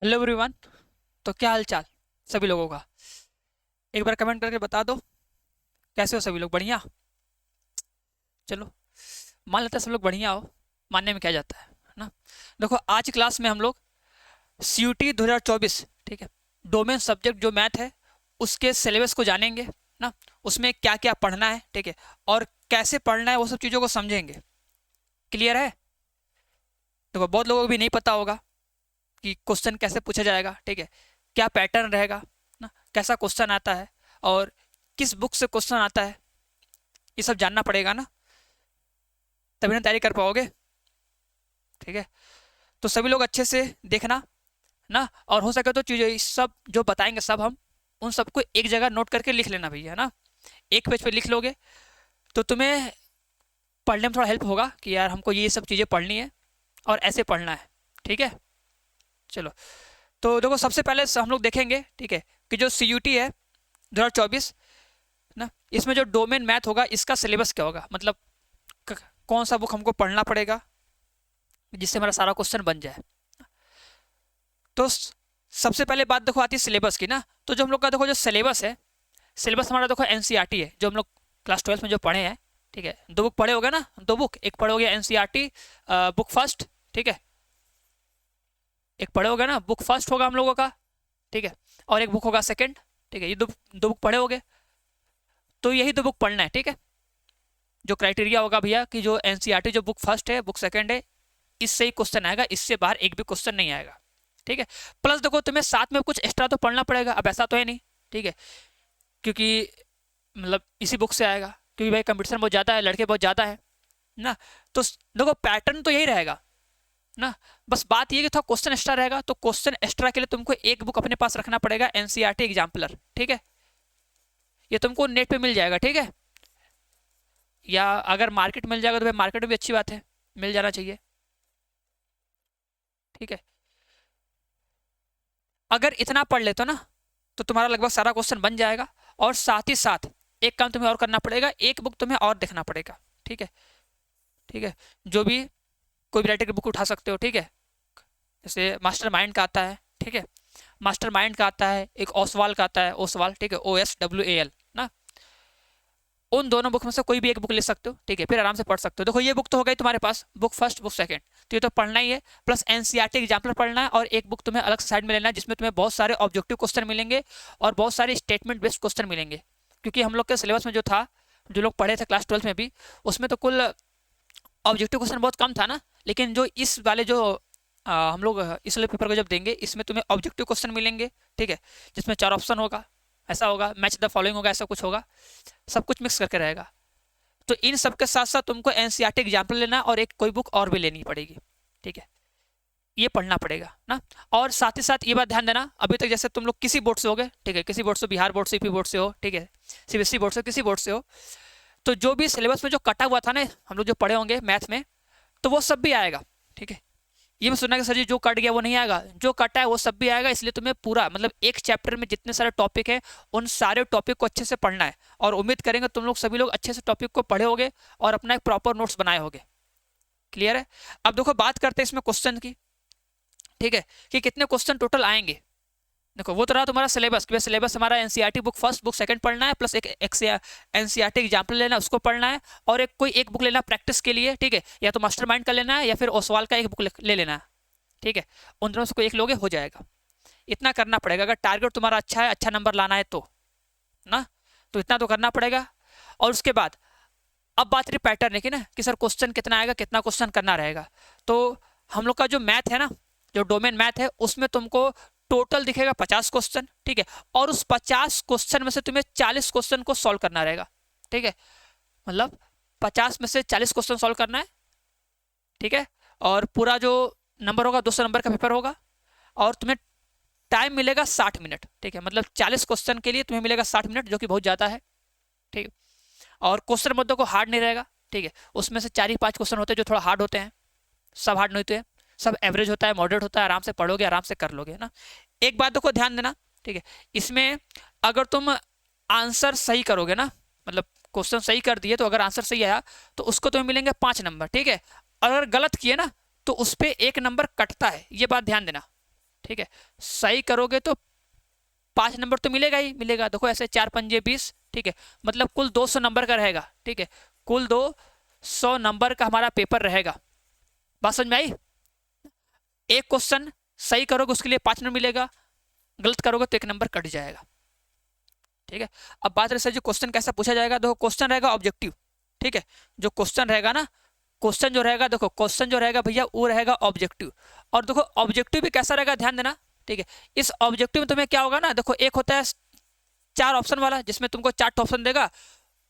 Hello everyone. तो क्या हाल चाल सभी लोगों का? एक बार कमेंट करके बता दो कैसे हो सभी लोग। बढ़िया? चलो, मान लेते हैं सब लोग बढ़िया हो। मानने में क्या जाता है ना। देखो, आज की क्लास में हम लोग CUT 2024, ठीक है, डोमेन सब्जेक्ट जो मैथ है उसके सिलेबस को जानेंगे ना। उसमें क्या क्या पढ़ना है, ठीक है, और कैसे पढ़ना है वो सब चीज़ों को समझेंगे। क्लियर है? देखो, बहुत लोगों को भी नहीं पता होगा कि क्वेश्चन कैसे पूछा जाएगा, ठीक है, क्या पैटर्न रहेगा ना, कैसा क्वेश्चन आता है और किस बुक से क्वेश्चन आता है। ये सब जानना पड़ेगा ना, तभी ना तैयारी कर पाओगे। ठीक है, तो सभी लोग अच्छे से देखना ना, और हो सके तो चीज़ें सब जो बताएंगे सब हम उन सबको एक जगह नोट करके लिख लेना भैया, है ना। एक पेज पे लिख लोगे तो तुम्हें पढ़ने में थोड़ा हेल्प होगा कि यार हमको ये सब चीज़ें पढ़नी है और ऐसे पढ़ना है। ठीक है, चलो। तो देखो, सबसे पहले हम लोग देखेंगे, ठीक है, कि जो CUT है 2024 ना, इसमें जो डोमेन मैथ होगा इसका सिलेबस क्या होगा, मतलब कौन सा बुक हमको पढ़ना पड़ेगा जिससे हमारा सारा क्वेश्चन बन जाए। तो सबसे पहले बात देखो आती है सिलेबस की ना। तो जो हम लोग का देखो जो सिलेबस है, सिलेबस हमारा देखो NCERT है, जो हम लोग क्लास 12 में जो पढ़े हैं। ठीक है, दो बुक पढ़े होगे ना, दो बुक, एक पढ़े होगे NCERT बुक फर्स्ट, ठीक है, एक पढ़े होगे ना बुक फर्स्ट होगा हम लोगों का, ठीक है, और एक बुक होगा सेकंड। ठीक है, ये दो दो बुक पढ़े होगे, तो यही दो बुक पढ़ना है। ठीक है, जो क्राइटेरिया होगा भैया कि जो NCERT जो बुक फर्स्ट है बुक सेकंड है, इससे ही क्वेश्चन आएगा, इससे बाहर एक भी क्वेश्चन नहीं आएगा। ठीक है, प्लस देखो तुम्हें साथ में कुछ एक्स्ट्रा तो पढ़ना पड़ेगा, अब ऐसा तो है नहीं, ठीक है, क्योंकि मतलब इसी बुक से आएगा, क्योंकि भाई कंपटीशन बहुत ज़्यादा है, लड़के बहुत ज़्यादा है ना। तो देखो पैटर्न तो यही रहेगा ना, बस बात ये कि थोड़ा क्वेश्चन एक्स्ट्रा रहेगा। तो क्वेश्चन एक्स्ट्रा के लिए तुमको एक बुक अपने पास रखना पड़ेगा, NCERT एग्जाम्पलर। ठीक है, ये तुमको नेट पे मिल जाएगा, ठीक है, या अगर मार्केट मिल जाएगा तो भाई मार्केट में भी अच्छी बात है, मिल जाना चाहिए। ठीक है, अगर इतना पढ़ लेते हो ना तो तुम्हारा लगभग सारा क्वेश्चन बन जाएगा। और साथ ही साथ एक काम तुम्हें और करना पड़ेगा, एक बुक तुम्हें और देखना पड़ेगा। ठीक है, ठीक है, जो भी कोई भी राइटर की बुक उठा सकते हो। ठीक है, जैसे मास्टर माइंड का आता है, ठीक है, मास्टर माइंड का आता है, एक ओसवाल का आता है, ओसवाल, ठीक है, OSWAL ना। उन दोनों बुक में से कोई भी एक बुक ले सकते हो, ठीक है, फिर आराम से पढ़ सकते हो। देखो, ये बुक तो हो गई तुम्हारे पास, बुक फर्स्ट बुक सेकंड, तो ये तो पढ़ना ही है। प्लस NCERT एग्जाम्पल पढ़ना है, और एक बुक तुम्हें अलग साइड में लेना है जिसमें तुम्हें बहुत सारे ऑब्जेक्टिव क्वेश्चन मिलेंगे और बहुत सारे स्टेटमेंट बेस्ड क्वेश्चन मिलेंगे। क्योंकि हम लोग के सिलेबस में जो था, जो लोग पढ़े थे क्लास 12 में भी, उसमें तो कुल ऑब्जेक्टिव क्वेश्चन बहुत कम था ना। लेकिन जो इस वाले जो हम लोग इस वाले पेपर को जब देंगे, इसमें तुम्हें ऑब्जेक्टिव क्वेश्चन मिलेंगे, ठीक है, जिसमें 4 ऑप्शन होगा, ऐसा होगा, मैच द फॉलोइंग होगा, ऐसा कुछ होगा, सब कुछ मिक्स करके रहेगा। तो इन सब के साथ साथ तुमको NCERT एग्जाम्पल लेना और एक कोई बुक और भी लेनी पड़ेगी। ठीक है, ये पढ़ना पड़ेगा ना। और साथ ही साथ ये बात ध्यान देना, अभी तक जैसे तुम लोग किसी बोर्ड से होगे, ठीक है, किसी बोर्ड से, बिहार बोर्ड से, यूपी बोर्ड से हो, ठीक है, CBSE बोर्ड से, किसी बोर्ड से हो, तो जो भी सिलेबस में जो कटा हुआ था ना, हम लोग जो पढ़े होंगे मैथ में, तो वो सब भी आएगा। ठीक है, ये मैं सुना कि सर जी जो कट गया वो नहीं आएगा, जो कटा है वो सब भी आएगा। इसलिए तुम्हें पूरा मतलब एक चैप्टर में जितने सारे टॉपिक है उन सारे टॉपिक को अच्छे से पढ़ना है। और उम्मीद करेंगे तुम लोग सभी लोग अच्छे से टॉपिक को पढ़े होगे और अपना एक प्रॉपर नोट्स बनाए होगे। क्लियर है? अब देखो बात करते हैं इसमें क्वेश्चन की, ठीक है, कि कितने क्वेश्चन टोटल आएंगे। देखो, वो तो रहा तुम्हारा सिलेबस, सिलेबस हमारा NCERT book first book second पढ़ना है, प्लस एक NCERT एग्जाम्पल लेना, उसको पढ़ना है, और एक कोई एक बुक लेना प्रैक्टिस के लिए। ठीक है, या तो मास्टर माइंड का लेना है या फिर ओसवाल का एक बुक ले लेना है। ठीक है, उन दोनों से कोई एक लोगे हो जाएगा। इतना करना पड़ेगा, अगर टारगेट तुम्हारा अच्छा है, अच्छा नंबर लाना है तो ना, तो इतना तो करना पड़ेगा। और उसके बाद अब बात रही पैटर्न की ना, कि सर क्वेश्चन कितना आएगा, कितना क्वेश्चन करना रहेगा। तो हम लोग का जो मैथ है ना, जो डोमेन मैथ है, उसमें तुमको टोटल दिखेगा 50 क्वेश्चन। ठीक है, और उस 50 क्वेश्चन में से तुम्हें 40 क्वेश्चन को सॉल्व करना रहेगा। ठीक है, मतलब 50 में से 40 क्वेश्चन सॉल्व करना है। ठीक है, और पूरा जो नंबर होगा 200 नंबर का पेपर होगा, और तुम्हें टाइम मिलेगा 60 मिनट। ठीक है, मतलब 40 क्वेश्चन के लिए तुम्हें मिलेगा 60 मिनट, जो कि बहुत ज़्यादा है। ठीक है, और क्वेश्चन मुद्दों को हार्ड नहीं रहेगा। ठीक है, उसमें से 4 ही 5 क्वेश्चन होते हैं जो थोड़ा हार्ड होते हैं, सब हार्ड नहीं होते हैं, सब एवरेज होता है, मॉडरेट होता है, आराम से पढ़ोगे, आराम से कर लोगे ना। एक बात को ध्यान देना, ठीक है, इसमें अगर तुम आंसर सही करोगे ना, मतलब क्वेश्चन सही कर दिए, तो अगर आंसर सही आया तो उसको तुम्हें मिलेंगे 5 नंबर। ठीक है, और अगर गलत किए ना तो उस पर 1 नंबर कटता है, ये बात ध्यान देना। ठीक है, सही करोगे तो 5 नंबर तो मिलेगा ही मिलेगा। देखो ऐसे 4 पंजे 20, ठीक है, मतलब कुल 200 नंबर का रहेगा। ठीक है, कुल 200 नंबर का हमारा पेपर रहेगा। बात समझ में आई? एक क्वेश्चन सही करोगे उसके लिए 5 नंबर मिलेगा, गलत करोगे तो 1 नंबर कट जाएगा। ठीक है, अब बात रही सर जो क्वेश्चन कैसा पूछा जाएगा। देखो क्वेश्चन रहेगा ऑब्जेक्टिव। ठीक है, जो क्वेश्चन रहेगा ना, क्वेश्चन जो रहेगा, देखो क्वेश्चन जो रहेगा भैया वो रहेगा ऑब्जेक्टिव। और देखो ऑब्जेक्टिव भी कैसा रहेगा, ध्यान देना। ठीक है, इस ऑब्जेक्टिव में तुम्हें क्या होगा ना, देखो एक होता है 4 ऑप्शन वाला जिसमें तुमको 4 ऑप्शन देगा,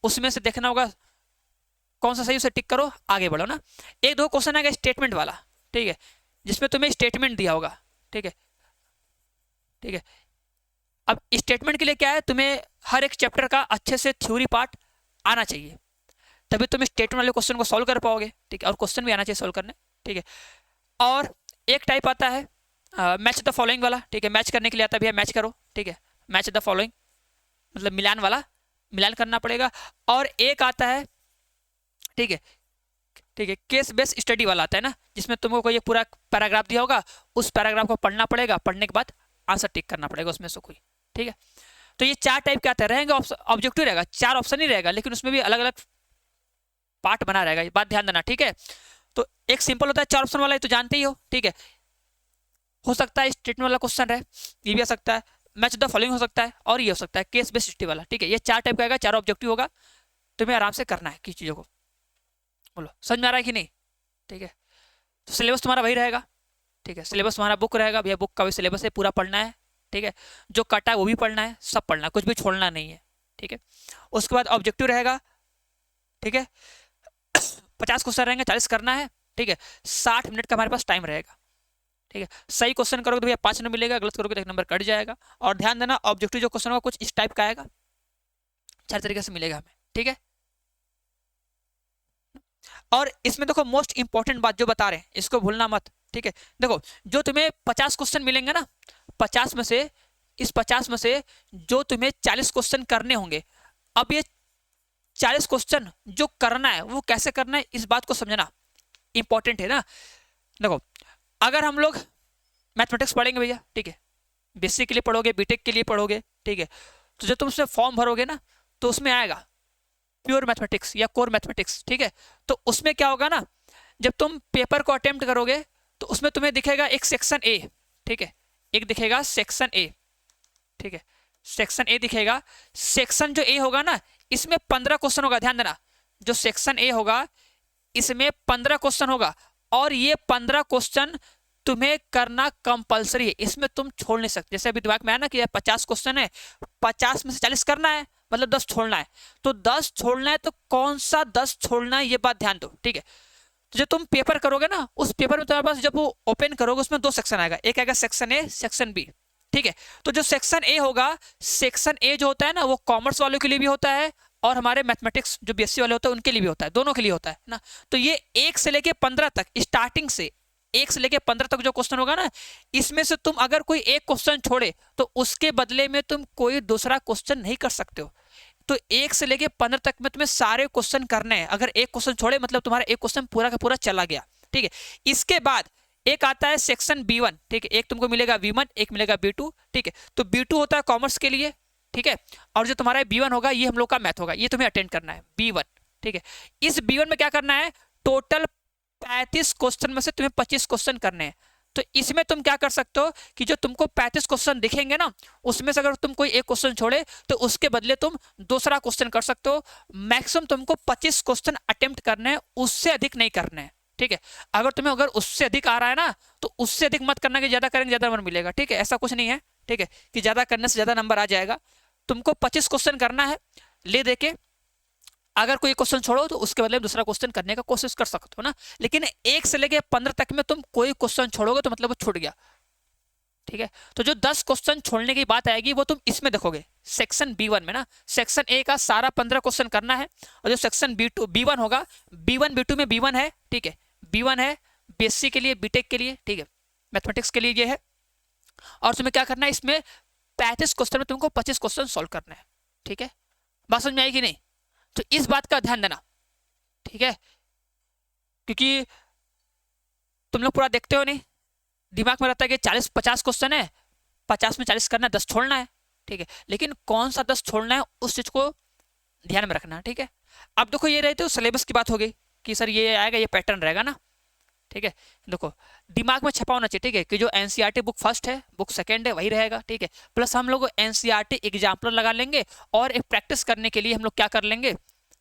उसमें से देखना होगा कौन सा सही, उसे टिक करो आगे बढ़ो ना। एक दो क्वेश्चन आएगा स्टेटमेंट वाला, ठीक है, जिसमें तुम्हें स्टेटमेंट दिया होगा। ठीक है, ठीक है, अब स्टेटमेंट के लिए क्या है, तुम्हें हर एक चैप्टर का अच्छे से थ्योरी पार्ट आना चाहिए, तभी तुम स्टेटमेंट वाले क्वेश्चन को सॉल्व कर पाओगे। ठीक है, और क्वेश्चन भी आना चाहिए सॉल्व करने। ठीक है, और एक टाइप आता है मैच द फॉलोइंग वाला। ठीक है, मैच करने के लिए आता है भैया मैच करो। ठीक है, मैच द फॉलोइंग मतलब मिलान वाला, मिलान करना पड़ेगा। और एक आता है, ठीक है, ठीक है, केस बेस्ड स्टडी वाला आता है ना, जिसमें तुमको कोई पूरा पैराग्राफ दिया होगा, उस पैराग्राफ को पढ़ना पड़ेगा, पढ़ने के बाद आंसर टिक करना पड़ेगा उसमें से कोई। ठीक है, तो ये 4 टाइप के आते हैं, रहेंगे ऑब्जेक्टिव रहेगा, 4 ऑप्शन ही रहेगा, लेकिन उसमें भी अलग अलग पार्ट बना रहेगा, ये बात ध्यान देना। ठीक है, तो एक सिंपल होता है 4 ऑप्शन वाला, ये तो जानते ही हो। ठीक है, हो सकता है स्टेटमेंट वाला क्वेश्चन रहे, ये भी आ सकता है, मैच द फॉलोइंग हो सकता है, और ये हो सकता है केस बेस्ड स्टडी वाला। ठीक है, ये 4 टाइप का आएगा, 4 ऑब्जेक्टिव होगा, तुम्हें आराम से करना है किस चीजों को। बोलो समझ में आ रहा है कि नहीं? ठीक है, तो सिलेबस तुम्हारा वही रहेगा। ठीक है, सिलेबस तुम्हारा बुक रहेगा भैया, बुक का भी सिलेबस है, पूरा पढ़ना है। ठीक है, जो कटा है वो भी पढ़ना है, सब पढ़ना है, कुछ भी छोड़ना नहीं है। ठीक है, उसके बाद ऑब्जेक्टिव रहेगा। ठीक है, 50 क्वेश्चन रहेंगे, 40 करना है। ठीक है, 60 मिनट का हमारे पास टाइम रहेगा। ठीक है, सही क्वेश्चन करोगे तो भैया 5 नंबर मिलेगा, गलत करोगे तो 1 नंबर कट जाएगा। और ध्यान देना ऑब्जेक्टिव जो क्वेश्चन होगा कुछ इस टाइप का आएगा, 4 तरीके से मिलेगा हमें। ठीक है, और इसमें देखो मोस्ट इंपॉर्टेंट बात जो बता रहे हैं इसको भूलना मत। ठीक है, देखो जो तुम्हें 50 क्वेश्चन मिलेंगे ना, 50 में से, इस 50 में से जो तुम्हें 40 क्वेश्चन करने होंगे, अब ये 40 क्वेश्चन जो करना है वो कैसे करना है, इस बात को समझना इंपॉर्टेंट है ना। देखो अगर हम लोग मैथमेटिक्स पढ़ेंगे भैया, ठीक है, बीएससी के लिए पढ़ोगे, बीटेक के लिए पढ़ोगे, ठीक है, तो जब तुम उसमें फॉर्म भरोगे ना, तो उसमें आएगा प्योर मैथमेटिक्स या कोर मैथमेटिक्स। ठीक है, तो उसमें क्या होगा ना, जब तुम पेपर को अटेम्प्ट करोगे तो उसमें तुम्हें दिखेगा एक सेक्शन ए। ठीक है, एक दिखेगा सेक्शन ए। ठीक है, सेक्शन ए दिखेगा। सेक्शन जो ए होगा ना, इसमें 15 क्वेश्चन होगा, ध्यान देना, जो सेक्शन ए होगा इसमें 15 क्वेश्चन होगा, और ये 15 क्वेश्चन तुम्हें करना कंपलसरी है, इसमें तुम छोड़ नहीं सकते। जैसे अभी दिमाग में आया ना कि 50 क्वेश्चन है, 50 में से 40 करना है, मतलब 10 छोड़ना है, तो 10 छोड़ना है, तो कौन सा 10 छोड़ना है ये बात ध्यान दो। ठीक है, तो जब तुम पेपर करोगे ना, उस पेपर में तुम्हारे पास जब वो ओपन करोगे उसमें 2 सेक्शन आएगा, एक आएगा सेक्शन ए, सेक्शन बी। ठीक है, तो जो सेक्शन ए होगा, सेक्शन ए जो होता है ना, वो कॉमर्स वालों के लिए भी होता है और हमारे मैथमेटिक्स जो बीएससी वाले होते हैं उनके लिए भी होता है, दोनों के लिए होता है ना। तो ये 1 से लेके 15 तक, स्टार्टिंग से 1 से लेके 15 तक जो क्वेश्चन होगा ना, इसमें से तुम अगर कोई एक क्वेश्चन छोड़े तो उसके बदले में तुम कोई दूसरा क्वेश्चन नहीं कर सकते हो। तो 1 से लेके 15 तक में तुम्हें सारे क्वेश्चन करने हैं, अगर एक क्वेश्चन छोड़े मतलब तुम्हारा एक क्वेश्चन पूरा का पूरा चला गया। ठीक है, इसके बाद एक आता है सेक्शन B1। ठीक है, एक तुमको मिलेगा B1, एक मिलेगा B2। ठीक है, तो B2 होता है कॉमर्स के लिए। ठीक है, और जो तुम्हारा B1 होगा ये हम लोग का मैथ होगा, ये तुम्हें अटेंड करना है B1। ठीक है, इस B1 में क्या करना है, टोटल 35 क्वेश्चन में से तुम्हें 25 क्वेश्चन करने हैं। तो इसमें तुम क्या कर सकते हो कि जो तुमको 35 क्वेश्चन दिखेंगे ना, उसमें से अगर तुम कोई एक क्वेश्चन छोड़े तो उसके बदले तुम दूसरा क्वेश्चन कर सकते हो। मैक्सिमम तुमको 25 क्वेश्चन अटेम्प्ट करने हैं, उससे अधिक नहीं करने हैं। ठीक है, अगर उससे अधिक आ रहा है ना, तो उससे अधिक मत करना कि ज्यादा करेंगे ज्यादा नंबर मिलेगा। ठीक है, ऐसा कुछ नहीं है। ठीक है, कि ज्यादा करने से ज्यादा नंबर आ जाएगा। तुमको 25 क्वेश्चन करना है, ले देके अगर कोई क्वेश्चन छोड़ो तो उसके बदले में दूसरा क्वेश्चन करने का कोशिश कर सकते हो ना। लेकिन 1 से लेके 15 तक में तुम कोई क्वेश्चन छोड़ोगे तो मतलब वो छूट गया। ठीक है, तो जो 10 क्वेश्चन छोड़ने की बात आएगी वो तुम इसमें देखोगे, सेक्शन B1 में ना। सेक्शन ए का सारा 15 क्वेश्चन करना है, और जो सेक्शन B1 होगा, B1 B2 में B1 है। ठीक है, B1 है बीएससी के लिए, बीटेक के लिए, ठीक है, मैथमेटिक्स के लिए ये है। और तुम्हें क्या करना है, इसमें 35 क्वेश्चन में तुमको 25 क्वेश्चन सोल्व करना है। ठीक है, बात समझ में आएगी नहीं? तो इस बात का ध्यान देना। ठीक है, क्योंकि तुम लोग पूरा देखते हो नहीं, दिमाग में रहता है कि 40-50 क्वेश्चन है, 50 में 40 करना है, 10 छोड़ना है, ठीक है, लेकिन कौन सा 10 छोड़ना है उस चीज को ध्यान में रखना है, ठीक है। अब देखो ये रहते हो सिलेबस की बात हो गई कि सर ये आएगा, ये पैटर्न रहेगा ना, ठीक है। देखो दिमाग में छपा होना चाहिए, ठीक है, कि जो एनसीईआरटी बुक फर्स्ट है, बुक सेकंड है, वही रहेगा, ठीक है। प्लस हम लोग एनसीईआरटी एग्जाम्पलर लगा लेंगे और एक प्रैक्टिस करने के लिए हम लोग क्या कर लेंगे,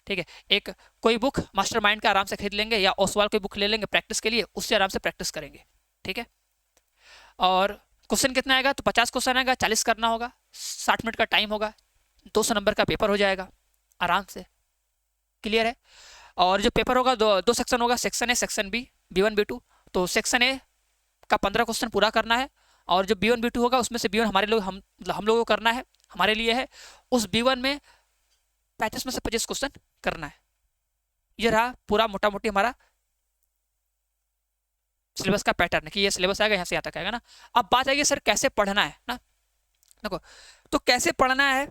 ठीक है, एक कोई बुक मास्टरमाइंड का आराम से खरीद लेंगे या ओसवाल कोई बुक ले लेंगे प्रैक्टिस के लिए, उससे आराम से प्रैक्टिस करेंगे, ठीक है। और क्वेश्चन कितना आएगा, तो 50 क्वेश्चन आएगा, 40 करना होगा, 60 मिनट का टाइम होगा, 200 नंबर का पेपर हो जाएगा आराम से, क्लियर है। और जो पेपर होगा दो सेक्शन होगा, section A section B, B1 B2। तो सेक्शन ए का 15 क्वेश्चन पूरा करना है और जो B1 B2 होगा उसमें से B1 हमारे लोग हम लोगों को करना है, हमारे लिए है। उस B1 में 35 में से 25 क्वेश्चन करना है। ये रहा पूरा मोटा मोटी हमारा सिलेबस का पैटर्न कि ये सिलेबस आएगा, यहाँ से यहाँ तक आएगा ना। अब बात आएगी सर कैसे पढ़ना है ना। देखो तो कैसे पढ़ना है,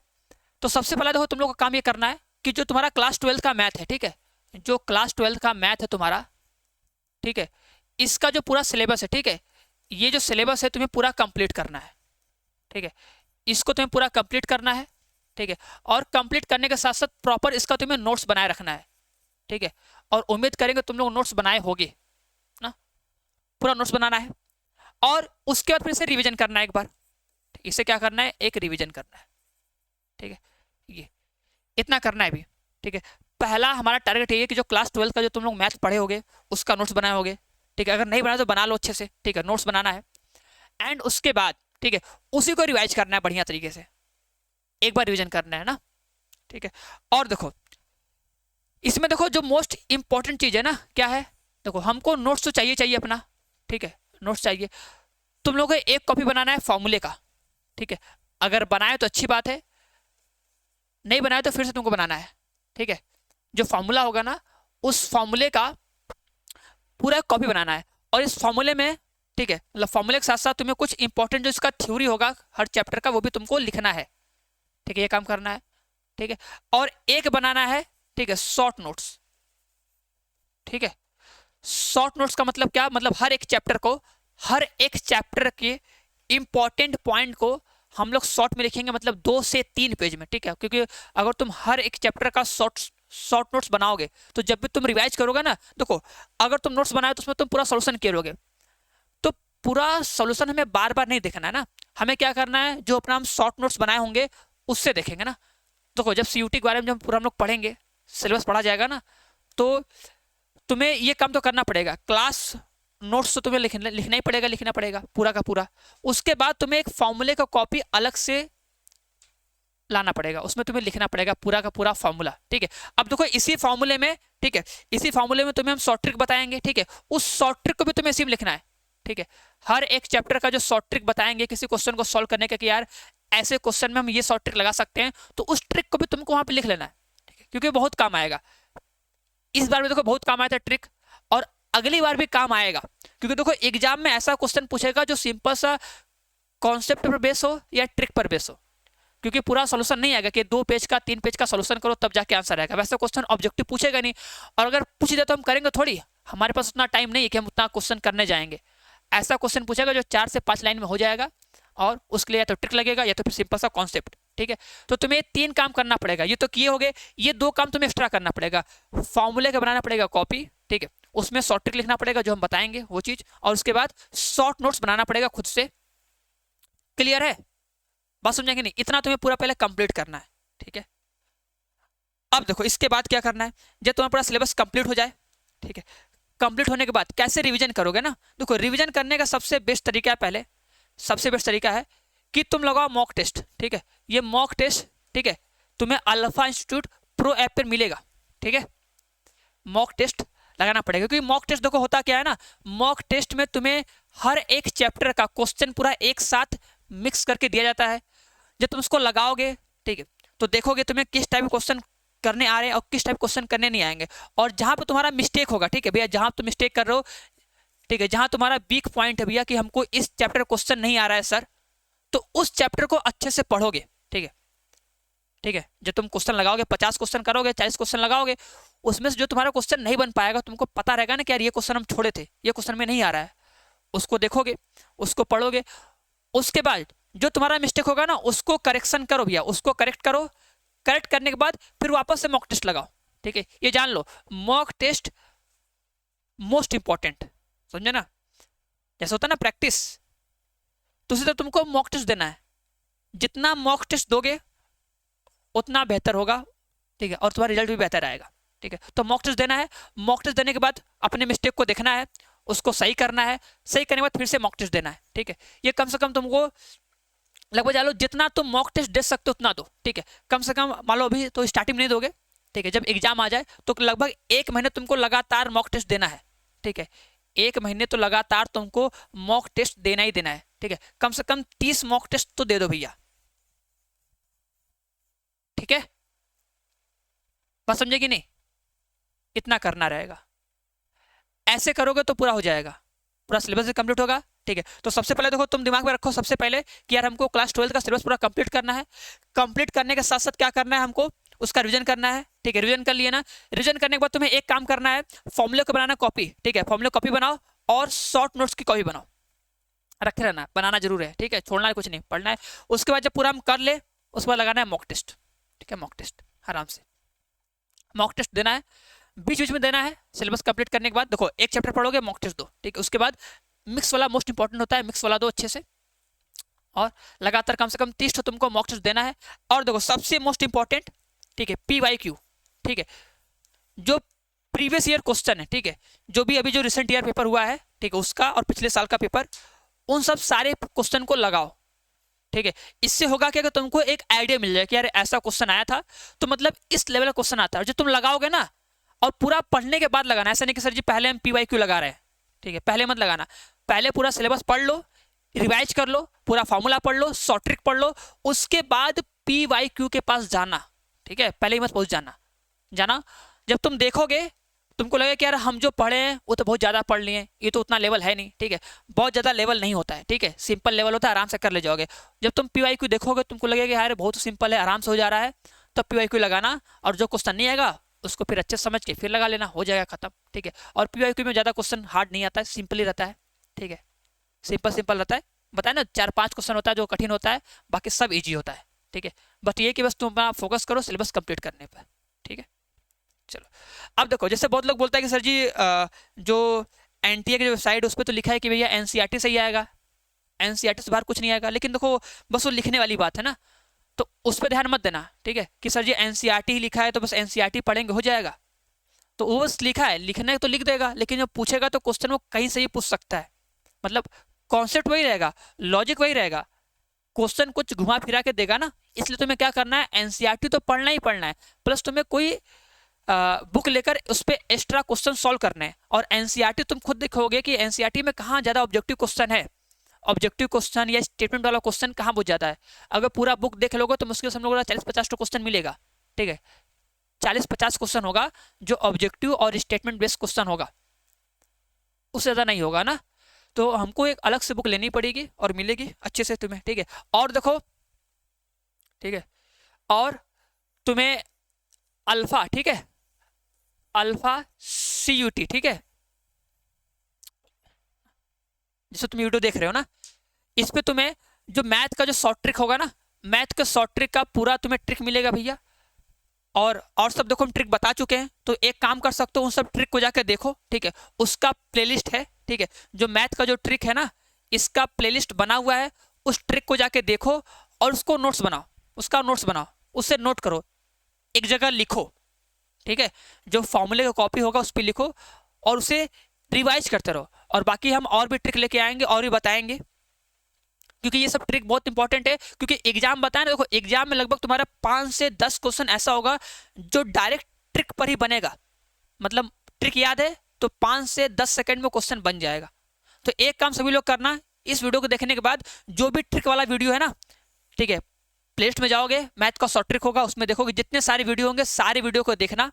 तो सबसे पहले देखो तुम लोग का काम ये करना है कि जो तुम्हारा क्लास 12 का मैथ है, ठीक है, जो क्लास 12 का मैथ है तुम्हारा, ठीक है, इसका जो पूरा सिलेबस है, ठीक है, ये जो सिलेबस है तुम्हें पूरा कंप्लीट करना है, ठीक है, इसको तुम्हें पूरा कंप्लीट करना है, ठीक है। और कंप्लीट करने के साथ साथ प्रॉपर इसका तुम्हें नोट्स बनाए रखना है, ठीक है। और उम्मीद करेंगे तुम लोग नोट्स बनाए होगे ना, पूरा नोट्स बनाना है और उसके बाद फिर से रिवीजन करना है एक बार। इसे क्या करना है, एक रिवीजन करना है, ठीक है, ये इतना करना है भी, ठीक है। पहला हमारा टारगेट ये है कि जो क्लास 12 का जो तुम लोग मैथ पढ़े होगे उसका नोट्स बनाए होगे, ठीक है, अगर नहीं बनाए तो बना लो अच्छे से, ठीक है, नोट्स बनाना है। एंड उसके बाद ठीक है उसी को रिवाइज करना है बढ़िया तरीके से, एक बार रिवीजन करना है ना, ठीक है। और देखो इसमें देखो जो मोस्ट इंपॉर्टेंट चीज है ना क्या है, देखो हमको नोट्स तो चाहिए चाहिए अपना, ठीक है, नोट्स चाहिए। तुम लोगों को एक कॉपी बनाना है फॉर्मूले का, ठीक है, अगर बनाए तो अच्छी बात है, नहीं बनाए तो फिर से तुमको बनाना है, ठीक है। जो फॉर्मूला होगा ना उस फॉर्मूले का पूरा कॉपी बनाना है और इस फॉर्मूले में, ठीक है, मतलब फॉर्मूले के साथ साथ तुम्हें कुछ इंपॉर्टेंट जो इसका थ्योरी होगा हर चैप्टर का वो भी तुमको लिखना है, ठीक है, ये काम करना है, ठीक है। और एक बनाना है, ठीक है, शॉर्ट नोट्स, ठीक है। शॉर्ट नोट्स का मतलब क्या, मतलब हर एक चैप्टर के इंपॉर्टेंट पॉइंट को हम लोग शॉर्ट में लिखेंगे, मतलब 2 से 3 पेज में, ठीक है। क्योंकि अगर तुम हर एक चैप्टर का शॉर्ट नोट्स बनाओगे तो जब भी तुम रिवाइज करोगे ना, देखो अगर तुम नोट्स बनाए तो उसमें तुम पूरा सोल्यूशन करोगे, तो पूरा सोल्यूशन हमें बार बार नहीं देखना है ना, हमें क्या करना है जो अपना हम शॉर्ट नोट्स बनाए होंगे उससे देखेंगे ना। देखो जब CUT के बारे में जब पूरा हम लोग पढ़ेंगे, सिलेबस पढ़ा जाएगा ना, तो तुम्हें ये काम तो करना पड़ेगा, क्लास नोट्स तो तुम्हें लिखना ही पड़ेगा, लिखना पड़ेगा पूरा का पूरा। उसके बाद तुम्हें एक फॉर्मूले का कॉपी अलग से लाना पड़ेगा, उसमें तुम्हें लिखना पड़ेगा पूरा का पूरा फॉर्मूला, ठीक है। अब देखो इसी फॉर्मूले में, ठीक है, इसी फॉर्मूले में तुम्हें हम शॉर्ट ट्रिक बताएंगे, ठीक है, उस शॉर्ट ट्रिक को भी तुम्हें इसी में लिखना है, ठीक है। हर एक चैप्टर का जो शॉर्ट ट्रिक बताएंगे किसी क्वेश्चन को सॉल्व करने का कि यार ऐसे क्वेश्चन में हम ये शॉर्ट ट्रिक लगा सकते हैं, तो उस ट्रिक को भी तुमको वहां पे लिख लेना है, ठीक है, क्योंकि बहुत काम आएगा। इस बार में देखो बहुत काम आया था ट्रिक, और अगली बार भी काम आएगा, क्योंकि देखो एग्जाम में ऐसा क्वेश्चन पूछेगा जो सिंपल सा कॉन्सेप्ट पर बेस हो या ट्रिक पर बेस हो, क्योंकि पूरा सॉल्यूशन नहीं आएगा कि 2 पेज का 3 पेज का सॉल्यूशन करो तब जाके आंसर आएगा, वैसा क्वेश्चन ऑब्जेक्टिव पूछेगा नहीं। और अगर पूछ दे तो हम करेंगे थोड़ी, हमारे पास उतना टाइम नहीं है कि हम उतना क्वेश्चन करने जाएंगे। ऐसा क्वेश्चन पूछेगा जो 4 से 5 लाइन में हो जाएगा और उसके लिए या तो ट्रिक लगेगा या तो फिर सिंपल सा कॉन्सेप्ट, ठीक है। तो तुम्हें 3 काम करना पड़ेगा, ये तो किए हो गए, ये 2 काम तुम्हें एक्स्ट्रा करना पड़ेगा, फॉर्मूले का बनाना पड़ेगा कॉपी, ठीक है, उसमें शॉर्ट ट्रिक लिखना पड़ेगा जो हम बताएंगे वो चीज, और उसके बाद शॉर्ट नोट्स बनाना पड़ेगा खुद से। क्लियर है, बात समझेंगे नहीं, इतना तुम्हें पूरा पहले कंप्लीट करना है, ठीक है। अब देखो इसके बाद क्या करना है, जब तुम्हारा पूरा सिलेबस कंप्लीट हो जाए, ठीक है, कंप्लीट होने के बाद कैसे रिवीजन करोगे ना, देखो रिवीजन करने का सबसे बेस्ट तरीका है, पहले सबसे बेस्ट तरीका है कि तुम लगाओ मॉक टेस्ट, ठीक है। ये मॉक टेस्ट, ठीक है, तुम्हें अल्फा इंस्टीट्यूट प्रो ऐप पर मिलेगा, ठीक है। मॉक टेस्ट लगाना पड़ेगा, क्योंकि मॉक टेस्ट देखो होता क्या है ना, मॉक टेस्ट में तुम्हें हर एक चैप्टर का क्वेश्चन पूरा एक साथ मिक्स करके दिया जाता है। जब तुम उसको लगाओगे, ठीक है, तो देखोगे तुम्हें किस टाइप के क्वेश्चन करने आ रहे हैं और किस टाइप क्वेश्चन करने नहीं आएंगे, और जहां पे तुम्हारा मिस्टेक होगा, ठीक है भैया, जहां तुम मिस्टेक कर रहे हो, ठीक है, जहां तुम्हारा वीक पॉइंट है भैया कि हमको इस चैप्टर क्वेश्चन नहीं आ रहा है सर, तो उस चैप्टर को अच्छे से पढ़ोगे, ठीक है, ठीक है। जब तुम क्वेश्चन लगाओगे, 50 क्वेश्चन करोगे, 40 क्वेश्चन लगाओगे, उसमें से जो तुम्हारा क्वेश्चन नहीं बन पाएगा तुमको पता रहेगा ना कि यार ये क्वेश्चन हम छोड़े थे, ये क्वेश्चन में नहीं आ रहा है, उसको देखोगे, उसको पढ़ोगे, उसके बाद जो तुम्हारा मिस्टेक होगा ना उसको करेक्शन करो भैया, उसको करेक्ट करो। करेक्ट करने के बाद फिर वापस से मॉक टेस्ट लगाओ, ठीक है। ये जान लो मॉक टेस्ट मोस्ट इंपॉर्टेंट, समझे ना। जैसे होता है ना प्रैक्टिस, तो उसी तरह तुमको मॉक टेस्ट देना है। जितना मॉक टेस्ट दोगे उतना बेहतर होगा, ठीक है, और तुम्हारा रिजल्ट भी बेहतर आएगा, ठीक है। तो मॉक टेस्ट देना है, मॉक टेस्ट देने के बाद अपने मिस्टेक को देखना है, उसको सही करना है, सही करने के बाद फिर से मॉक टेस्ट देना है, ठीक है। ये कम से कम तुमको लगभग जान लो जितना तुम मॉक टेस्ट दे सकते हो उतना दो, ठीक है। कम से कम मान लो अभी तो स्टार्टिंग में नहीं दोगे, ठीक है, जब एग्जाम आ जाए तो लगभग 1 महीने तुमको लगातार मॉक टेस्ट देना है, ठीक है। 1 महीने तो लगातार तुमको मॉक टेस्ट देना ही देना है, ठीक है। कम से कम 30 मॉक टेस्ट तो दे दो भैया, ठीक है। बात समझेगी नहीं, इतना करना रहेगा। ऐसे करोगे तो पूरा हो जाएगा, पूरा सिलेबस भी कंप्लीट होगा, ठीक है। तो सबसे पहले देखो तुम दिमाग में रखो सबसे पहले कि यार हमको क्लास 12 का सिलेबस पूरा कंप्लीट करना है। कंप्लीट करने के साथ साथ क्या करना है, हमको उसका रिवीजन करना है, ठीक है। रिवीजन कर लिए ना, रिवीजन करने के बाद तुम्हें एक काम करना है, फॉर्मूले को बनाना कॉपी, ठीक है। फॉर्मूले कॉपी बनाओ और शॉर्ट नोट्स की कॉपी बनाओ, रखे रहना, बनाना जरूर है, ठीक है, छोड़ना है कुछ नहीं, पढ़ना है। उसके बाद जब पूरा हम कर ले उसके बाद लगाना है मॉक टेस्ट, ठीक है। मॉक टेस्ट आराम से मॉक टेस्ट देना है, बीच बीच में देना है। सिलेबस कंप्लीट करने के बाद देखो एक चैप्टर पढ़ोगे मॉक टेस्ट दो, ठीक है। उसके बाद मिक्स वाला मोस्ट इंपॉर्टेंट होता है, मिक्स वाला दो अच्छे से, और लगातार कम से कम 30 तुमको मॉक टेस्ट देना है। और देखो सबसे मोस्ट इंपॉर्टेंट, ठीक है, PYQ, ठीक है, जो प्रीवियस ईयर क्वेश्चन है, ठीक है, जो भी अभी जो रिसेंट ईयर पेपर हुआ है, ठीक है, उसका और पिछले साल का पेपर, उन सब सारे क्वेश्चन को लगाओ, ठीक है। इससे होगा कि अगर तुमको एक आइडिया मिल जाए कि यार ऐसा क्वेश्चन आया था तो मतलब इस लेवल का क्वेश्चन आता है, जो तुम लगाओगे ना, और पूरा पढ़ने के बाद लगाना, ऐसा नहीं कि सर जी पहले हम PYQ लगा रहे हैं, ठीक है, पहले मत लगाना। पहले पूरा सिलेबस पढ़ लो, रिवाइज कर लो, पूरा फॉर्मूला पढ़ लो, शॉर्ट ट्रिक पढ़ लो, उसके बाद PYQ के पास जाना, ठीक है। पहले ही मत पहुंच जाना। जब तुम देखोगे तुमको लगेगा कि यार हम जो पढ़े हैं वो तो बहुत ज़्यादा पढ़ लिए, ये तो उतना लेवल है नहीं, ठीक है। बहुत ज़्यादा लेवल नहीं होता है, ठीक है, सिंपल लेवल होता है, आराम से कर ले जाओगे। जब तुम PYQ देखोगे तुमको लगेगा कि यार बहुत सिंपल है, आराम से हो जा रहा है, तब PYQ लगाना। और जो क्वेश्चन नहीं आएगा उसको फिर अच्छे समझ के फिर लगा लेना, हो जाएगा खत्म, ठीक है। और PYQ में ज़्यादा क्वेश्चन हार्ड नहीं आता है, सिंपल ही रहता है, ठीक है, सिंपल रहता है। बताया ना 4-5 क्वेश्चन होता है जो कठिन होता है, बाकी सब ईजी होता है, ठीक है। बट ये कि बस तुम अपना फोकस करो सिलेबस कंप्लीट करने पर, ठीक है। चलो अब देखो, जैसे बहुत लोग बोलते हैं कि सर जी जो NTA की जो वेबसाइट उस पर तो लिखा है कि भैया NCERT से ही आएगा, NCERT से बाहर कुछ नहीं आएगा। लेकिन देखो बस वो लिखने वाली बात है ना, तो उस पर ध्यान मत देना, ठीक है, कि सर जी NCERT ही लिखा है तो बस NCERT पढ़ेंगे हो जाएगा। तो वो बस लिखा है, लिखना है तो लिख देगा, लेकिन जब पूछेगा तो क्वेश्चन वो कहीं से ही पूछ सकता है, मतलब कॉन्सेप्ट वही रहेगा, लॉजिक वही रहेगा, क्वेश्चन कुछ घुमा फिरा के देगा ना। इसलिए तुम्हें क्या करना है, NCERT तो पढ़ना ही पढ़ना है, प्लस तुम्हें कोई बुक लेकर उस पर एक्स्ट्रा क्वेश्चन सॉल्व करने हैं। और NCERT तुम खुद देखोगे कि NCERT में कहाँ ज़्यादा ऑब्जेक्टिव क्वेश्चन है, ऑब्जेक्टिव क्वेश्चन या स्टेटमेंट वाला क्वेश्चन कहाँ बहुत ज़्यादा है। अगर पूरा बुक देख लोगे तो मुश्किल से हम लोगों को 40-50 क्वेश्चन मिलेगा, ठीक है, 40-50 क्वेश्चन होगा जो ऑब्जेक्टिव और स्टेटमेंट बेस्ड क्वेश्चन होगा, उससे ज़्यादा नहीं होगा ना। तो हमको एक अलग से बुक लेनी पड़ेगी और मिलेगी अच्छे से तुम्हें, ठीक है। और देखो, ठीक है, और तुम्हें अल्फा, ठीक है, अल्फा CUT, ठीक है, जिससे तुम वीडियो देख रहे हो ना, इस पे तुम्हें जो मैथ का जो शॉर्ट ट्रिक होगा ना, मैथ के शॉर्ट ट्रिक का पूरा तुम्हें ट्रिक मिलेगा भैया। और सब देखो हम ट्रिक बता चुके हैं, तो एक काम कर सकते हो उन सब ट्रिक को जाकर देखो, ठीक है, उसका प्लेलिस्ट है, ठीक है, जो मैथ का जो ट्रिक है ना इसका प्लेलिस्ट बना हुआ है, उस ट्रिक को जाके देखो और उसको नोट्स बनाओ, उसका नोट्स बनाओ, उससे नोट करो, एक जगह लिखो, ठीक है, जो फॉर्मूले का कॉपी होगा उस पर लिखो और उसे रिवाइज करते रहो। और बाकी हम और भी ट्रिक लेके आएंगे और भी बताएंगे, क्योंकि ये सब ट्रिक बहुत इंपॉर्टेंट है। क्योंकि एग्जाम बताए ना, देखो एग्जाम में लगभग तुम्हारा 5 से 10 क्वेश्चन ऐसा होगा जो डायरेक्ट ट्रिक पर ही बनेगा, मतलब ट्रिक याद है तो 5 से 10 सेकंड में क्वेश्चन बन जाएगा। तो एक काम सभी लोग करना, इस वीडियो को देखने के बाद जो भी ट्रिक वाला वीडियो है ना, ठीक है, प्लेलिस्ट में जाओगे, मैथ का शॉर्ट ट्रिक होगा, उसमें देखोगे जितने सारे वीडियो होंगे, सारे वीडियो को देखना,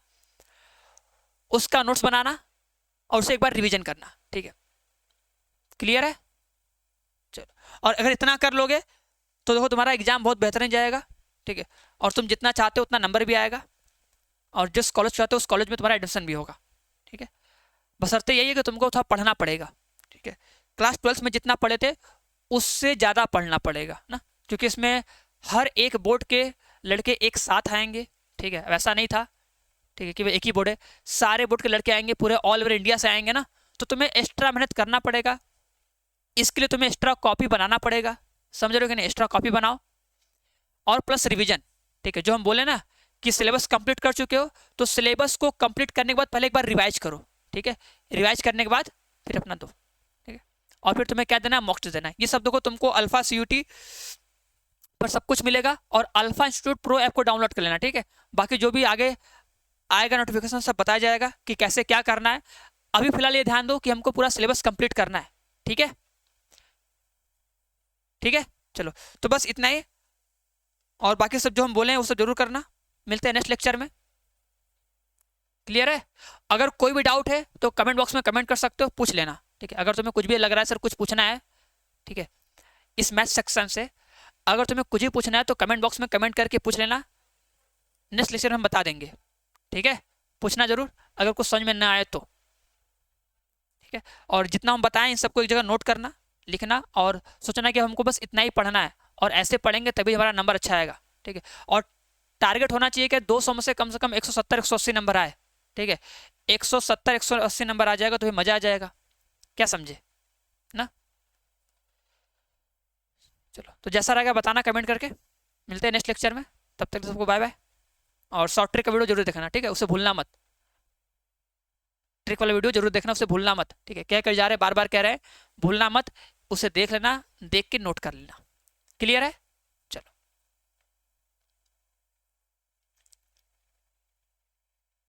उसका नोट्स बनाना और उसे एक बार रिवीजन करना, ठीक है, क्लियर है। चलो, और अगर इतना कर लोगे तो देखो तुम्हारा एग्जाम बहुत बेहतरीन जाएगा, ठीक है, और तुम जितना चाहते हो उतना नंबर भी आएगा, और जिस कॉलेज चाहते हो उस कॉलेज में तुम्हारा एडमिशन भी होगा, ठीक है। बशर्ते यही है कि तुमको थोड़ा पढ़ना पड़ेगा, ठीक है, क्लास 12 में जितना पढ़े थे उससे ज़्यादा पढ़ना पड़ेगा ना, क्योंकि इसमें हर एक बोर्ड के लड़के एक साथ आएंगे, ठीक है, वैसा नहीं था, ठीक है, कि वो एक ही बोर्ड है, सारे बोर्ड के लड़के आएंगे, पूरे ऑल ओवर इंडिया से आएंगे ना, तो तुम्हें एक्स्ट्रा मेहनत करना पड़ेगा। इसके लिए तुम्हें एक्स्ट्रा कॉपी बनाना पड़ेगा, समझ रहे हो कि नहीं, एक्स्ट्रा कॉपी बनाओ और प्लस रिवीजन, ठीक है। जो हम बोले ना कि सिलेबस कंप्लीट कर चुके हो, तो सिलेबस को कंप्लीट करने के बाद पहले एक बार रिवाइज करो, ठीक है, रिवाइज करने के बाद फिर अपना दो, ठीक है, और फिर तुम्हें क्या देना है, मॉक टेस्ट देना है। ये सब देखो तुमको अल्फा CUT पर सब कुछ मिलेगा, और अल्फा इंस्टीट्यूट प्रो ऐप को डाउनलोड कर लेना, ठीक है। बाकी जो भी आगे आएगा नोटिफिकेशन सब बताया जाएगा कि कैसे क्या करना है। अभी फिलहाल ये ध्यान दो कि हमको पूरा सिलेबस कंप्लीट करना है, ठीक है, ठीक है। चलो तो बस इतना ही, और बाकी सब जो हम बोले हैं वो सब जरूर करना। मिलते हैं नेक्स्ट लेक्चर में, क्लियर है। अगर कोई भी डाउट है तो कमेंट बॉक्स में कमेंट कर सकते हो, पूछ लेना, ठीक है। अगर तुम्हें कुछ भी लग रहा है सर कुछ पूछना है, ठीक है, इस मैथ सेक्शन से अगर तुम्हें कुछ ही पूछना है तो कमेंट बॉक्स में कमेंट करके पूछ लेना, नेक्स्ट लेक्चर में हम बता देंगे, ठीक है। पूछना जरूर अगर कुछ समझ में ना आए तो, ठीक है। और जितना हम बताएं इन सबको एक जगह नोट करना, लिखना, और सोचना कि हमको बस इतना ही पढ़ना है, और ऐसे पढ़ेंगे तभी हमारा नंबर अच्छा आएगा, ठीक है। और टारगेट होना चाहिए कि 200 में से कम 170-180 नंबर आए, ठीक है। 170-180 नंबर आ जाएगा तो फिर मजा आ जाएगा, क्या समझे ना। चलो तो जैसा रहेगा बताना कमेंट करके। मिलते हैं नेक्स्ट लेक्चर में, तब तक सबको बाय बाय। और शॉर्ट ट्रिक का वीडियो जरूर देखना, ठीक है, उसे भूलना मत, ट्रिक वाला वीडियो जरूर देखना, उसे भूलना मत, ठीक है। क्या कर जा रहे हैं, बार बार कह रहे हैं, भूलना मत, उसे देख लेना, देख के नोट कर लेना, क्लियर है।